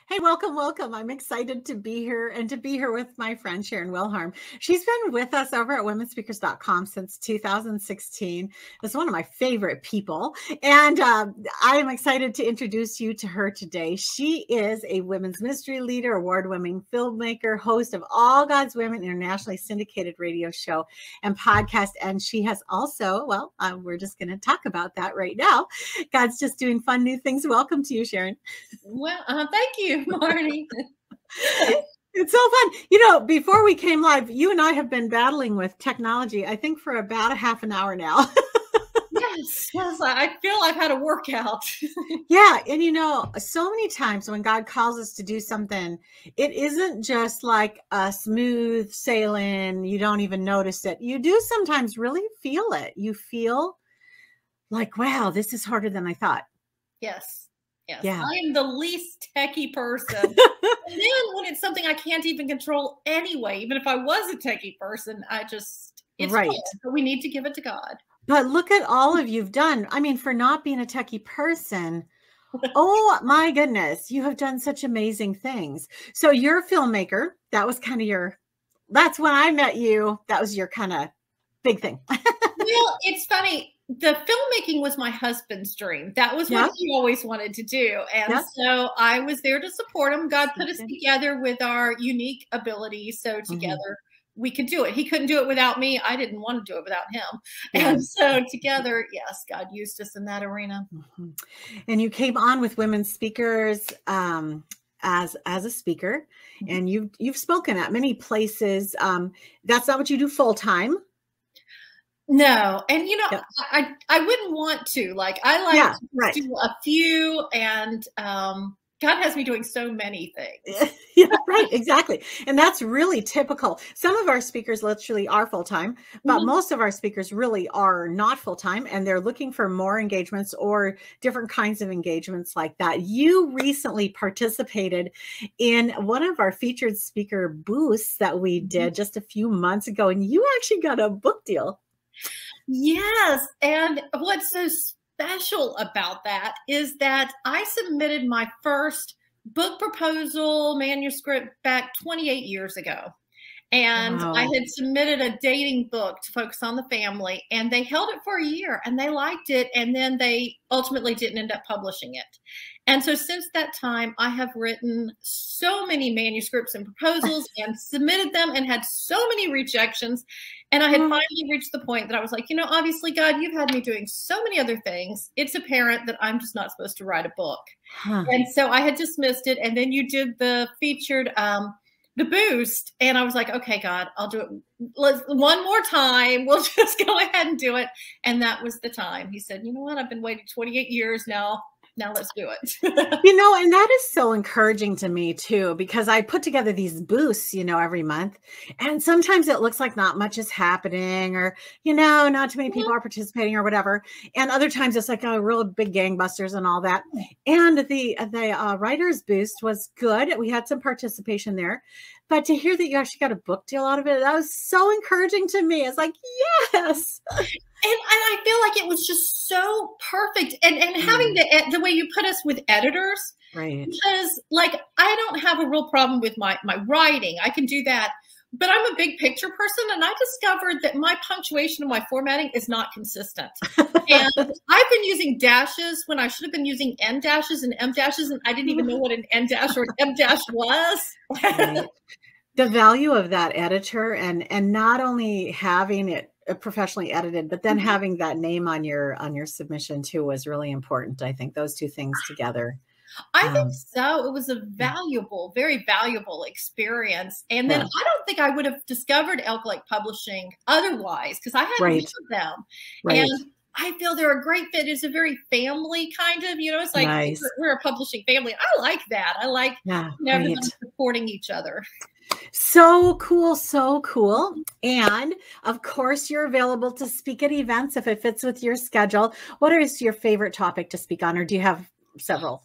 Hey, welcome, welcome. I'm excited to be here and to be here with my friend Sharon Wilharm. She's been with us over at womenspeakers.com since 2016. It's one of my favorite people. And I am excited to introduce you to her today. She is a women's ministry leader, award-winning filmmaker, host of All God's Women, internationally syndicated radio show and podcast. And she has also, we're just going to talk about that right now. God's just doing fun new things. Welcome to you, Sharon. Well, thank you, Marnie. It's so fun. Before we came live, you and I have been battling with technology, I think, for about a half an hour now. Yes, I feel I've had a workout. Yeah. And so many times when God calls us to do something, it isn't just like a smooth sailing. You don't even notice it. You do sometimes really feel it. You feel like, wow, this is harder than I thought. Yes. Yes, yeah. I am the least techie person. And then when it's something I can't even control anyway, even if I was a techie person, it's right. Fun, but we need to give it to God. But look at all of you've done. I mean, for not being a techie person, oh my goodness, you have done such amazing things. So you're a filmmaker. That was kind of that's when I met you. That was your kind of big thing. Well, it's funny. The filmmaking was my husband's dream. That was what he always wanted to do. And so I was there to support him. God put us together with our unique abilities. So together we could do it. He couldn't do it without me. I didn't want to do it without him. And so together, yes, God used us in that arena. And you came on with Women Speakers as a speaker, and you've spoken at many places. That's not what you do full time. No. And, I wouldn't want to. I like to do a few, and God has me doing so many things. Yeah, right. Exactly. And that's really typical. Some of our speakers literally are full-time, but most of our speakers really are not full-time, and they're looking for more engagements or different kinds of engagements like that. You recently participated in one of our featured speaker booths that we did just a few months ago, and you actually got a book deal. Yes. And what's so special about that is that I submitted my first book proposal manuscript back 28 years ago. And I had submitted a dating book to focus on the family, and they held it for a year and they liked it. And then they ultimately didn't end up publishing it. And so since that time, I have written so many manuscripts and proposals and submitted them and had so many rejections. And I had finally reached the point that I was like, obviously, God, you've had me doing so many other things. It's apparent that I'm just not supposed to write a book. And so I had dismissed it. And then you did the featured the boost, and I was like, okay, God, I'll do it one more time. We'll just go ahead and do it. And that was the time. He said, you know what? I've been waiting 28 years now. Now let's do it. And that is so encouraging to me too, because I put together these boosts, every month. And sometimes it looks like not much is happening, or, not too many people are participating or whatever. And other times it's like a real big gangbusters and all that. And the writer's boost was good. We had some participation there. But to hear that you actually got a book deal out of it, that was so encouraging to me. It's like, yes. And I feel like it was just so perfect. And having the way you put us with editors, right? Because I don't have a real problem with my writing. I can do that. But I'm a big picture person, and I discovered that my punctuation and my formatting is not consistent. And I've been using dashes when I should have been using N dashes and M dashes, and I didn't even know what an N dash or an M dash was. Right. The value of that editor, and not only having it professionally edited, but then having that name on your submission too was really important. I think those two things together. I think so. It was a valuable, very valuable experience. And then I don't think I would have discovered Elk Lake Publishing otherwise, because I hadn't heard of them. And I feel they're a great fit. It's a very family kind of, it's like we're a publishing family. I like that. I like everyone supporting each other. So cool. So cool. And of course, you're available to speak at events if it fits with your schedule. What is your favorite topic to speak on, or do you have several?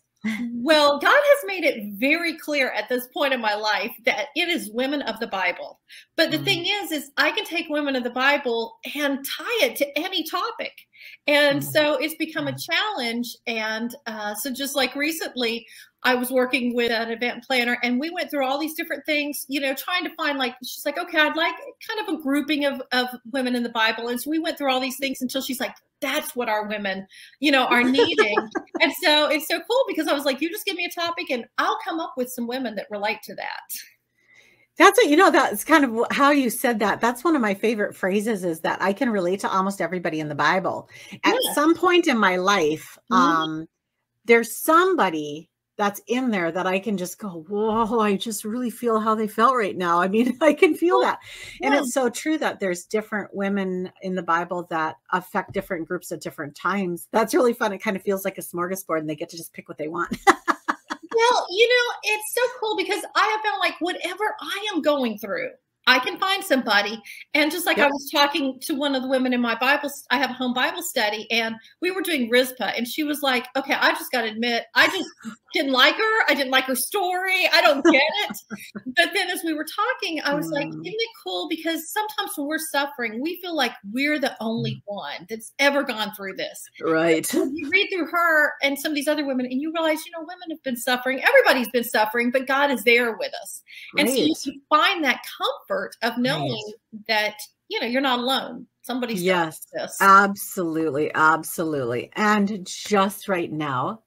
Well, God has made it very clear at this point in my life that it is women of the Bible. But the thing is I can take women of the Bible and tie it to any topic. And so it's become a challenge. And so just like recently, I was working with an event planner and we went through all these different things, you know, trying to find like, she's like, okay, I'd like kind of a grouping of women in the Bible. And so we went through all these things until she's like, that's what our women, you know, are needing. And so it's so cool because I was like, you just give me a topic and I'll come up with some women that relate to that. That's it. You know, that's kind of how you said that. That's one of my favorite phrases, is that I can relate to almost everybody in the Bible. At some point in my life, there's somebody that's in there that I can just go, whoa, I just really feel how they felt right now. I mean, I can feel that. And it's so true that there's different women in the Bible that affect different groups at different times. That's really fun. It kind of feels like a smorgasbord and they get to just pick what they want. Well, you know, it's so cool because I have found like whatever I am going through, I can find somebody. And just like I was talking to one of the women in my Bible, I have a home Bible study and we were doing Rizpah and she was like, okay, I just got to admit, I just didn't like her. I didn't like her story. I don't get it. But then as we were talking, I was like, isn't it cool? Because sometimes when we're suffering, we feel like we're the only one that's ever gone through this. Right. So you read through her and some of these other women and you realize, you know, women have been suffering. Everybody's been suffering, but God is there with us. And so you can find that comfort of knowing that, you know, you're not alone. Somebody's this. Absolutely. Absolutely. And just right now,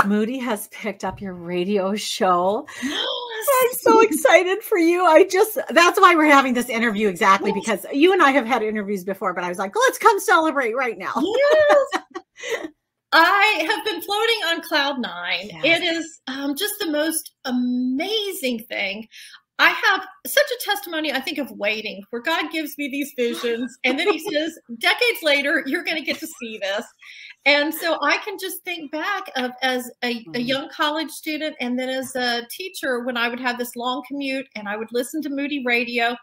Moody has picked up your radio show. I'm so excited for you. That's why we're having this interview, exactly, because you and I have had interviews before, but I was like, let's come celebrate right now. Yes. I have been floating on cloud nine. It is just the most amazing thing. I have such a testimony, I think, of waiting, where God gives me these visions and then he says, decades later, you're going to get to see this. And so I can just think back of as a young college student and then as a teacher, when I would have this long commute and I would listen to Moody radio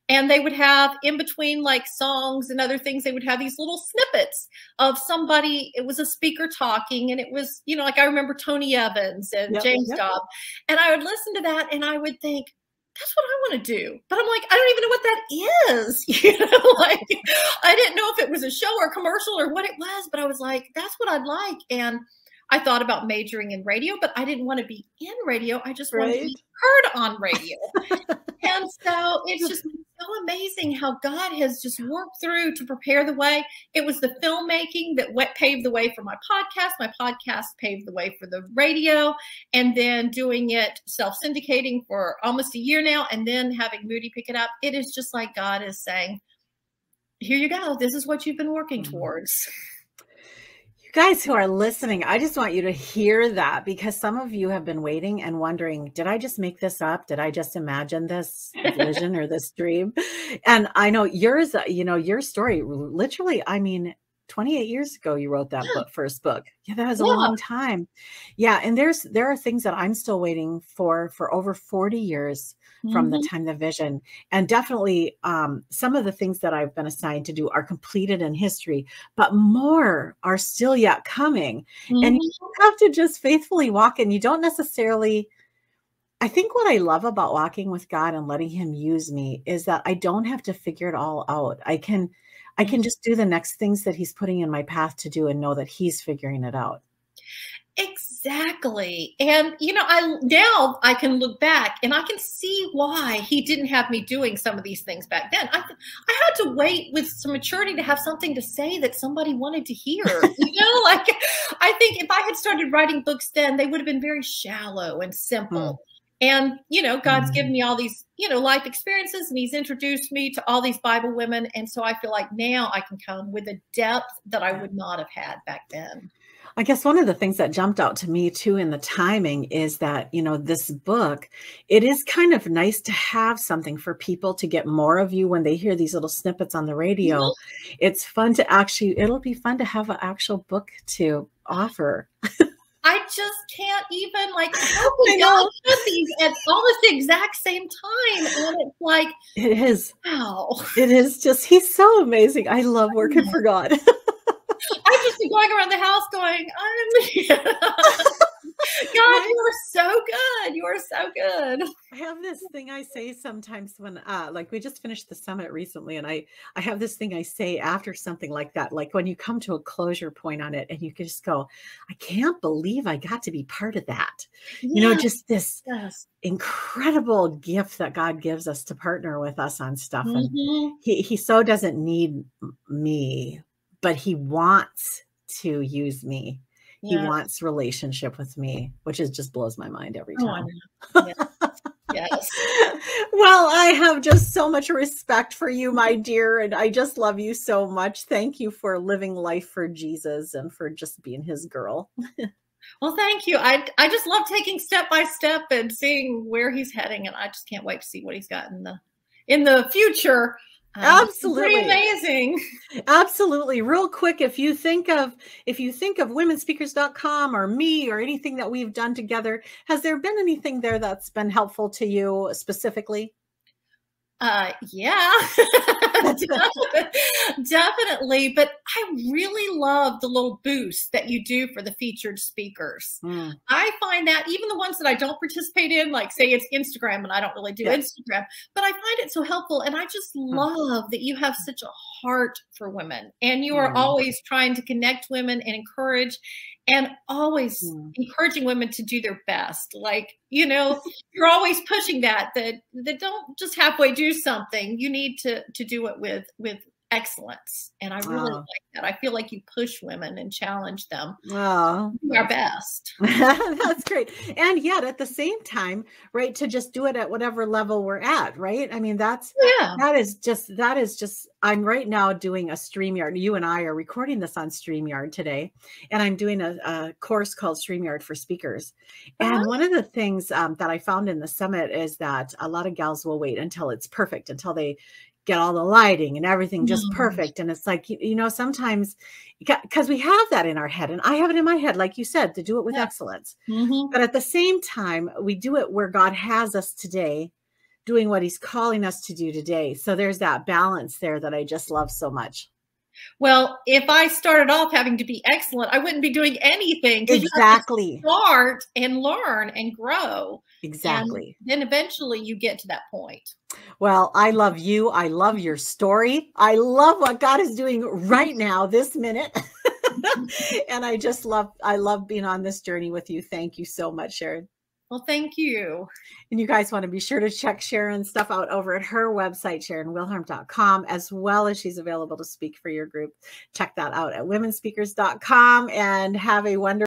and they would have in between like songs and other things, they would have these little snippets of somebody. It was a speaker talking and it was, you know, like I remember Tony Evans and James Dobb. And I would listen to that and I would think, that's what I want to do. But I'm like, I don't even know what that is. You know, like I didn't know if it was a show or a commercial or what it was, but I was like, that's what I'd like. And I thought about majoring in radio, but I didn't want to be in radio. I just wanted to be heard on radio. And so it's just so amazing how God has just worked through to prepare the way. It was the filmmaking that paved the way for my podcast. My podcast paved the way for the radio, and then doing it self-syndicating for almost a year now, and then having Moody pick it up. It is just like God is saying, here you go. This is what you've been working towards. Guys who are listening, I just want you to hear that, because some of you have been waiting and wondering, did I just make this up? Did I just imagine this vision or this dream? And I know yours, you know, your story, literally, I mean, 28 years ago, you wrote that first book. Yeah, that was a long time. Yeah. And there are things that I'm still waiting for over 40 years from the time the vision. And definitely some of the things that I've been assigned to do are completed in history, but more are still yet coming. And you have to just faithfully walk in. You don't necessarily, I think what I love about walking with God and letting him use me is that I don't have to figure it all out. I can just do the next things that he's putting in my path to do and know that he's figuring it out. Exactly. And, you know, now I can look back and I can see why he didn't have me doing some of these things back then. I had to wait with some maturity to have something to say that somebody wanted to hear. You know, like I think if I had started writing books then, they would have been very shallow and simple. And, you know, God's given me all these, you know, life experiences, and he's introduced me to all these Bible women. And so I feel like now I can come with a depth that I would not have had back then. I guess one of the things that jumped out to me too in the timing is that, you know, this book, it is kind of nice to have something for people to get more of you when they hear these little snippets on the radio. It's fun to it'll be fun to have an actual book to offer. I just can't even God put these at almost the exact same time. And it's like, it is. Wow. It is just, he's so amazing. I love working for God. I've just been going around the house going, God, you are so good. You are so good. I have this thing I say sometimes when like we just finished the summit recently, and I have this thing I say after something like that, like when you come to a closure point on it and you can just go, I can't believe I got to be part of that. You know, just this incredible gift that God gives us to partner with us on stuff. And he so doesn't need me, but he wants to use me. He wants relationship with me, which is just blows my mind every time. Yes. Well, I have just so much respect for you, my dear, and I just love you so much. Thank you for living life for Jesus and for just being his girl. Well, thank you. I just love taking step by step and seeing where he's heading, and I just can't wait to see what he's got in the future. Absolutely. Pretty amazing. Absolutely. Real quick, if you think of womenspeakers.com or me or anything that we've done together, has there been anything there that's been helpful to you specifically? Yeah, definitely. But I really love the little boost that you do for the featured speakers. I find that even the ones that I don't participate in, like say it's Instagram, and I don't really do Instagram, but I find it so helpful. And I just love that you have such a heart for women, and you are always trying to connect women and encourage, and always encouraging women to do their best. Like, you know, you're always pushing that don't just halfway do something. You need to do it with excellence. And I really like that. I feel like you push women and challenge them to do our best. That's great. And yet at the same time, right, to just do it at whatever level we're at, right? I mean, that is just, I'm right now doing a StreamYard. You and I are recording this on StreamYard today, and I'm doing a course called StreamYard for Speakers. And one of the things that I found in the summit is that a lot of gals will wait until it's perfect, until they get all the lighting and everything just perfect. And it's like, you know, sometimes because we have that in our head, and I have it in my head, like you said, to do it with excellence. But at the same time, we do it where God has us today, doing what he's calling us to do today. So there's that balance there that I just love so much. Well, if I started off having to be excellent, I wouldn't be doing anything. Exactly. Start and learn and grow. Exactly. And then eventually you get to that point. Well, I love you. I love your story. I love what God is doing right now, this minute. And I love being on this journey with you. Thank you so much, Sharon. Well, thank you. And you guys want to be sure to check Sharon's stuff out over at her website, SharonWilharm.com, as well as she's available to speak for your group. Check that out at womenspeakers.com, and have a wonderful